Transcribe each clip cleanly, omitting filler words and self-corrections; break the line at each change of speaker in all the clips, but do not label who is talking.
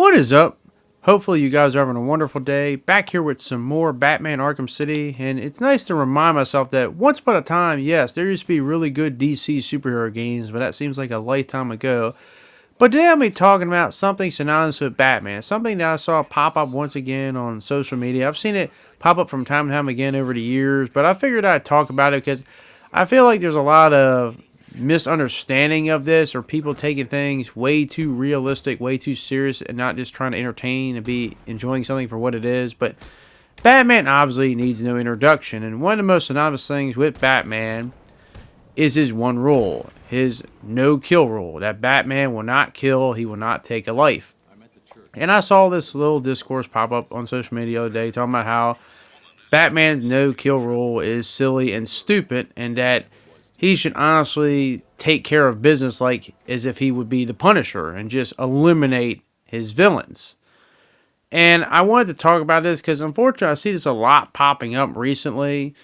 What is up? Hopefully you guys are having a wonderful day. Back here with some more Batman Arkham City, and it's nice to remind myself that once upon a time, yes, there used to be really good DC superhero games, but that seems like a lifetime ago. But today I'm going to be talking about something synonymous with Batman, something that I saw pop up once again on social media. I've seen it pop up from time to time again over the years, but I figured I'd talk about it because I feel like there's a lot of misunderstanding of this, or people taking things way too realistic, way too serious, and not just trying to entertain and be enjoying something for what it is. But Batman obviously needs no introduction, and one of the most synonymous things with Batman is his one rule, his no kill rule, that Batman will not kill, he will not take a life. And I saw this little discourse pop up on social media the other day talking about how Batman's no kill rule is silly and stupid, and that he should honestly take care of business like as if he would be the Punisher and just eliminate his villains. And I wanted to talk about this because unfortunately I see this a lot popping up recently.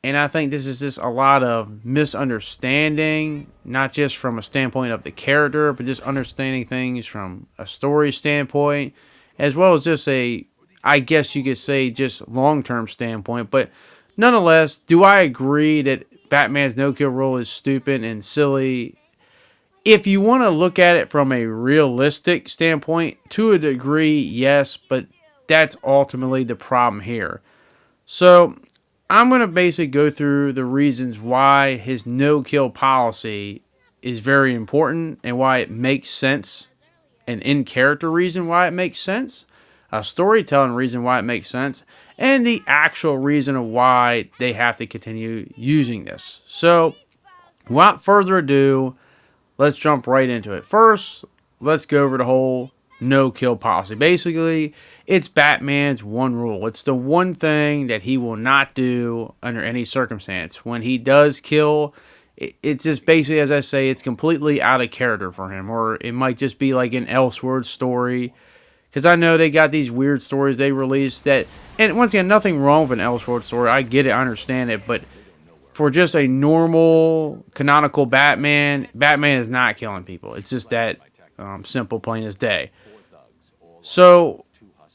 And I think this is just a lot of misunderstanding, not just from a standpoint of the character, but just understanding things from a story standpoint, as well as just I guess you could say, just long-term standpoint. But nonetheless, do I agree that Batman's no-kill rule is stupid and silly? If you want to look at it from a realistic standpoint, to a degree, yes, but that's ultimately the problem here. So I'm going to basically go through the reasons why his no-kill policy is very important and why it makes sense, an in-character reason why it makes sense, a storytelling reason why it makes sense, and the actual reason of why they have to continue using this. So, without further ado, let's jump right into it. First, let's go over the whole no-kill policy. Basically, it's Batman's one rule. It's the one thing that he will not do under any circumstance. When he does kill, it's just basically, as I say, it's completely out of character for him. Or it might just be like an Elseworld story. Because I know they got these weird stories they released that, and once again, nothing wrong with an Elseworld story. I get it, I understand it, but for just a normal, canonical Batman, Batman is not killing people. It's just that simple, plain as day. So,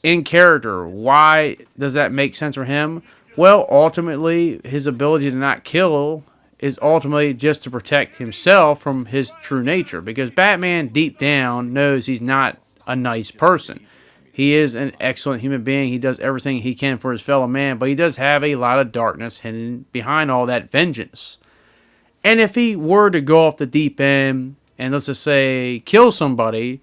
in character, why does that make sense for him? Well, ultimately, his ability to not kill is ultimately just to protect himself from his true nature. Because Batman, deep down, knows he's not a nice person. He is an excellent human being. He does everything he can for his fellow man, but he does have a lot of darkness hidden behind all that vengeance. And if he were to go off the deep end and, let's just say, kill somebody,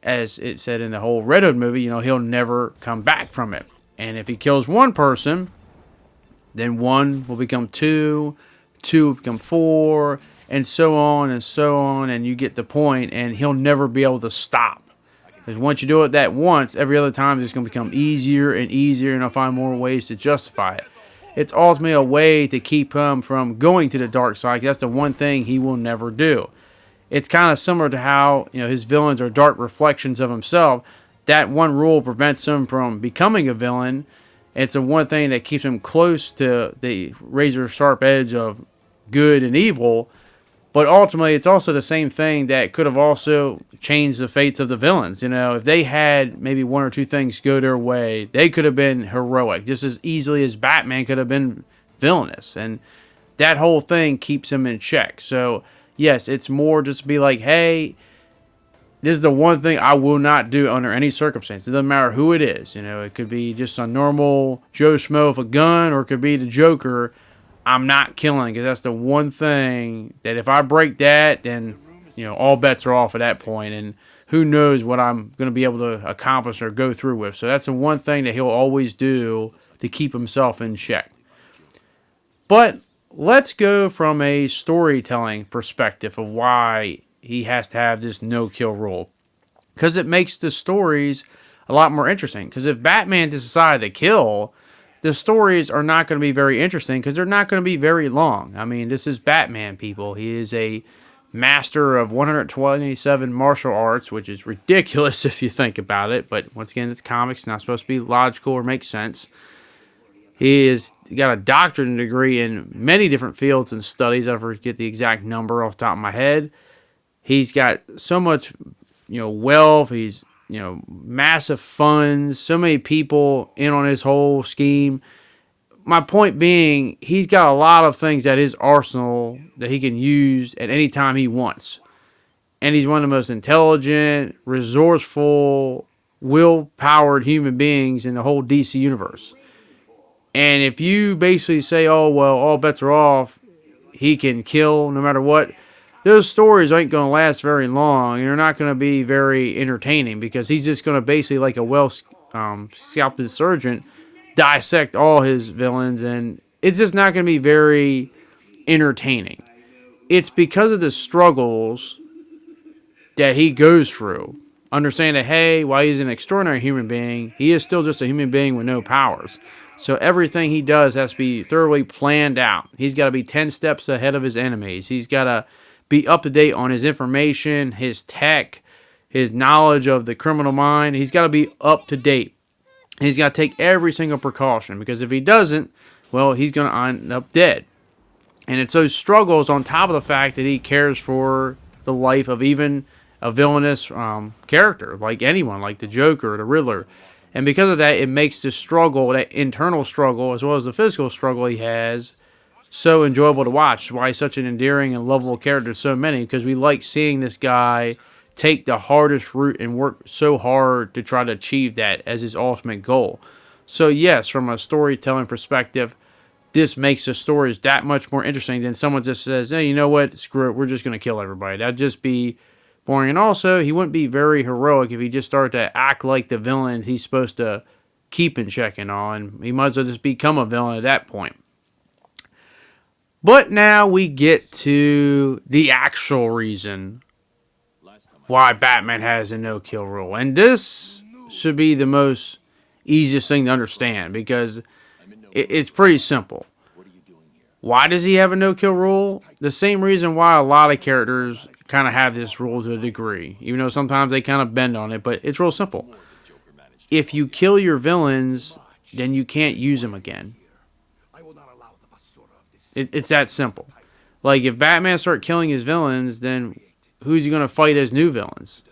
as it said in the whole Red Hood movie, he'll never come back from it. And if he kills one person, then one will become two will become four, and so on and so on, and you get the point, and he'll never be able to stop. Because once you do it that once, every other time it's going to become easier and easier, and he'll find more ways to justify it. It's ultimately a way to keep him from going to the dark side. That's the one thing he will never do. It's kind of similar to how his villains are dark reflections of himself. That one rule prevents him from becoming a villain. It's the one thing that keeps him close to the razor sharp edge of good and evil. But ultimately, it's also the same thing that could have also changed the fates of the villains. If they had maybe one or two things go their way, they could have been heroic just as easily as Batman could have been villainous. And that whole thing keeps him in check. So, yes, it's more just to be like, hey, this is the one thing I will not do under any circumstance. It doesn't matter who it is. It could be just a normal Joe Schmo with a gun, or it could be the Joker. I'm not killing, because that's the one thing that if I break that, then all bets are off at that point, and who knows what I'm going to be able to accomplish or go through with. So that's the one thing that he'll always do to keep himself in check. But let's go from a storytelling perspective of why he has to have this no-kill rule, because it makes the stories a lot more interesting. Because if Batman decided to kill, the stories are not going to be very interesting because they're not going to be very long. I mean, this is Batman, people. He is a master of 127 martial arts, which is ridiculous if you think about it. But once again, it's comics, not supposed to be logical or make sense. He has got a doctorate degree in many different fields and studies. I forget the exact number off the top of my head. He's got so much, wealth. He's massive funds, so many people in on his whole scheme. My point being, he's got a lot of things at his arsenal that he can use at any time he wants. And he's one of the most intelligent, resourceful, will-powered human beings in the whole DC universe. And if you basically say, oh, well, all bets are off, he can kill no matter what, those stories ain't going to last very long, and they're not going to be very entertaining, because he's just going to basically, like a well-scalped surgeon, dissect all his villains, and it's just not going to be very entertaining. It's because of the struggles that he goes through. Understand that, hey, while he's an extraordinary human being, he is still just a human being with no powers. So everything he does has to be thoroughly planned out. He's got to be 10 steps ahead of his enemies. He's got to be up to date on his information, his tech, his knowledge of the criminal mind. He's got to be up to date. He's got to take every single precaution, because if he doesn't, well, he's going to end up dead. And it's those struggles on top of the fact that he cares for the life of even a villainous character, like anyone, like the Joker or the Riddler. And because of that, it makes the struggle, that internal struggle, as well as the physical struggle he has, so enjoyable to watch. Why he's such an endearing and lovable character to so many, because we like seeing this guy take the hardest route and work so hard to try to achieve that as his ultimate goal. So yes, from a storytelling perspective, this makes the stories that much more interesting than someone just says, hey, you know what, screw it, we're just going to kill everybody. That'd just be boring. And also, he wouldn't be very heroic if he just started to act like the villains he's supposed to keep in check and all. And he might as well just become a villain at that point. But now we get to the actual reason why Batman has a no-kill rule. And this should be the most easiest thing to understand, because it's pretty simple. Why does he have a no-kill rule? The same reason why a lot of characters kind of have this rule to a degree, even though sometimes they kind of bend on it, but it's real simple. If you kill your villains, then you can't use them again. It's that simple. Like, if Batman starts killing his villains, then who's he going to fight as new villains?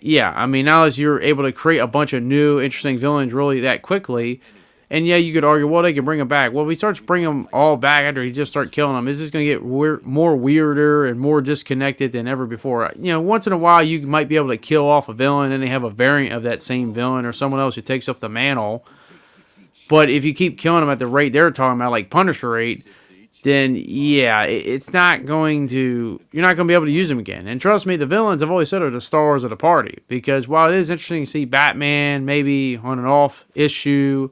Yeah, I mean, now as you're able to create a bunch of new, interesting villains really that quickly, and yeah, you could argue, well, they can bring them back. Well, if he starts bringing them all back after he just starts killing them, is this going to get more weirder and more disconnected than ever before? Once in a while, you might be able to kill off a villain, and they have a variant of that same villain or someone else who takes up the mantle. But if you keep killing them at the rate they're talking about, like Punisher rate, then yeah, it's not going to, you're not going to be able to use them again. And trust me, the villains, I've always said, are the stars of the party. Because while it is interesting to see Batman maybe on an off issue,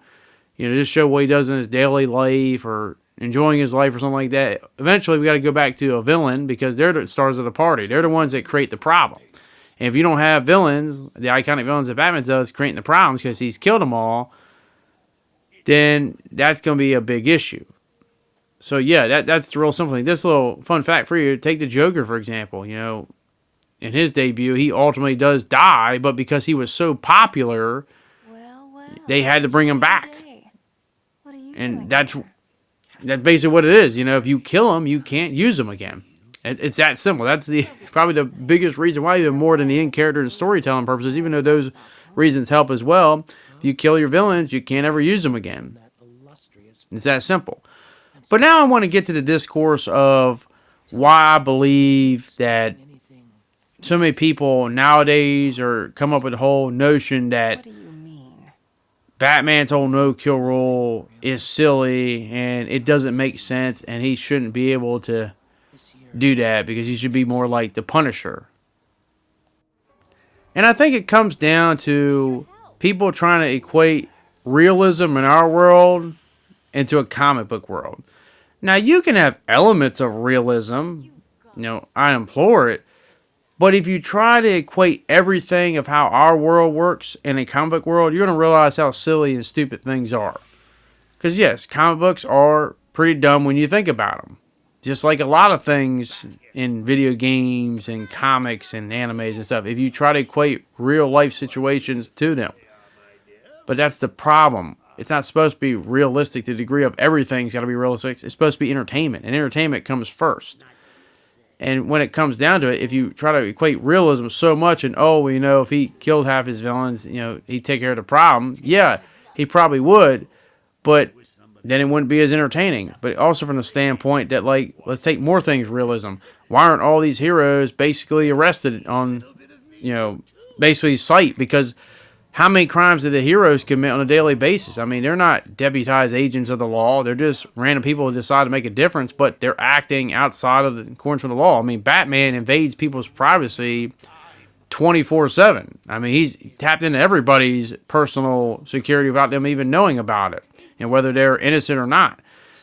just show what he does in his daily life or enjoying his life or something like that, eventually we got to go back to a villain, because they're the stars of the party. They're the ones that create the problem. And if you don't have villains, the iconic villains that Batman does, creating the problems because he's killed them all, then that's going to be a big issue. So yeah, that's the real simple thing. This little fun fact for you, take the Joker, for example. In his debut, he ultimately does die, but because he was so popular, they had to bring him back. And that's basically what it is. If you kill him, you can't use him again. It's that simple. That's probably the biggest reason why, even more than the in-character and storytelling purposes, even though those reasons help as well. If you kill your villains, you can't ever use them again. It's that simple. But now I want to get to the discourse of why I believe that so many people nowadays are come up with the whole notion that Batman's whole no-kill rule is silly and it doesn't make sense and he shouldn't be able to do that because he should be more like the Punisher. And I think it comes down to people trying to equate realism in our world into a comic book world. Now, you can have elements of realism, I implore it, but if you try to equate everything of how our world works in a comic book world, you're going to realize how silly and stupid things are. Because yes, comic books are pretty dumb when you think about them. Just like a lot of things in video games and comics and animes and stuff, if you try to equate real life situations to them. But that's the problem. It's not supposed to be realistic to the degree of everything's got to be realistic. It's supposed to be entertainment, and entertainment comes first. And when it comes down to it, if you try to equate realism so much and, oh, you know, if he killed half his villains, you know, he'd take care of the problem. Yeah, he probably would, but then it wouldn't be as entertaining. But also from the standpoint that, like, let's take more things realism. Why aren't all these heroes basically arrested on, you know, basically sight? Because how many crimes do the heroes commit on a daily basis? I mean, they're not deputized agents of the law. They're just random people who decide to make a difference, but they're acting outside of the accordance with the law. I mean, Batman invades people's privacy 24/7. I mean, he's tapped into everybody's personal security without them even knowing about it, and whether they're innocent or not.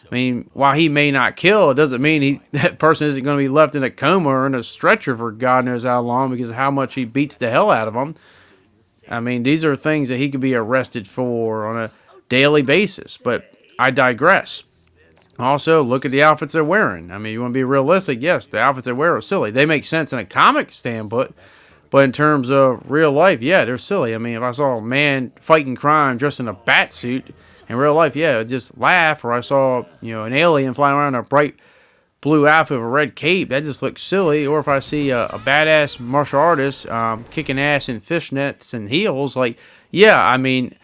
I mean, while he may not kill, it doesn't mean that person isn't going to be left in a coma or in a stretcher for God knows how long because of how much he beats the hell out of them. I mean, these are things that he could be arrested for on a daily basis, but I digress. Also, look at the outfits they're wearing. I mean, you want to be realistic? Yes, the outfits they wear are silly. They make sense in a comic standpoint, but in terms of real life, yeah, they're silly. I mean, if I saw a man fighting crime dressed in a bat suit in real life, yeah, I'd just laugh. Or I saw, you know, an alien flying around in a bright blue outfit with a red cape, that just looks silly. Or if I see a badass martial artist kicking ass in fishnets and heels, like, yeah, I mean,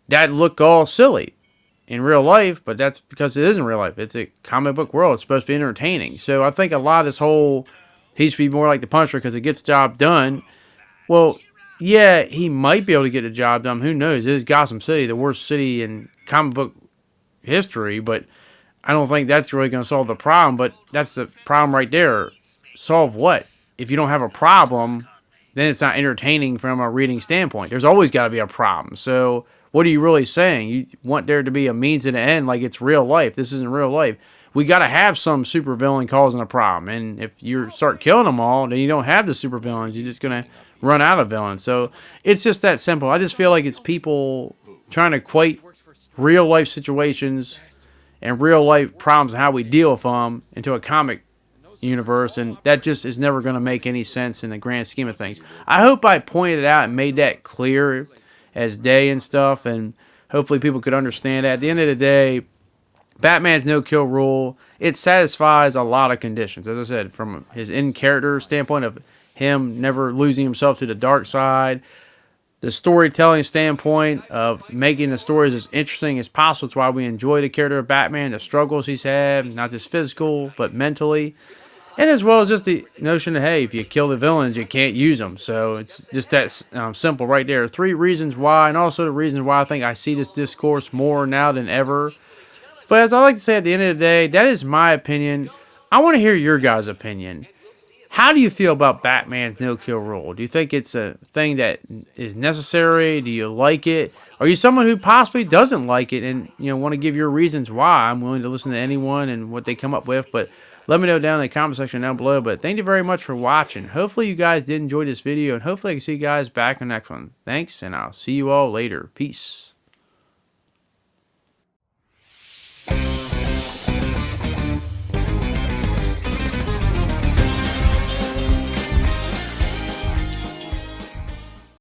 that look all silly in real life, but that's because it isn't real life. It's a comic book world. It's supposed to be entertaining. So I think a lot of this whole, he should be more like the Punisher because it gets the job done. Well, yeah, he might be able to get the job done. Who knows? It is Gotham City, the worst city in comic book history, but I don't think that's really going to solve the problem, but that's the problem right there. Solve what? If you don't have a problem, then it's not entertaining from a reading standpoint. There's always got to be a problem. So what are you really saying? You want there to be a means and an end like it's real life. This isn't real life. We got to have some supervillain causing a problem. And if you start killing them all, then you don't have the supervillains. You're just going to run out of villains. So it's just that simple. I just feel like it's people trying to equate real life situations and real life problems and how we deal with them into a comic universe, and that just is never going to make any sense in the grand scheme of things. I hope I pointed out and made that clear as day and stuff, and hopefully people could understand that. At the end of the day, Batman's no-kill rule, it satisfies a lot of conditions. As I said, from his in-character standpoint of him never losing himself to the dark side, the storytelling standpoint of making the stories as interesting as possible. It's why we enjoy the character of Batman, the struggles he's had, not just physical, but mentally. And as well as just the notion that, hey, if you kill the villains, you can't use them. So it's just that simple right there. 3 reasons why, and also the reasons why I think I see this discourse more now than ever. But as I like to say at the end of the day, that is my opinion. I want to hear your guys' opinion. How do you feel about Batman's no-kill rule? Do you think it's a thing that is necessary? Do you like it? Are you someone who possibly doesn't like it and, you know, want to give your reasons why? I'm willing to listen to anyone and what they come up with, but let me know down in the comment section down below. But thank you very much for watching. Hopefully you guys did enjoy this video, and hopefully I can see you guys back in the next one. Thanks, and I'll see you all later. Peace.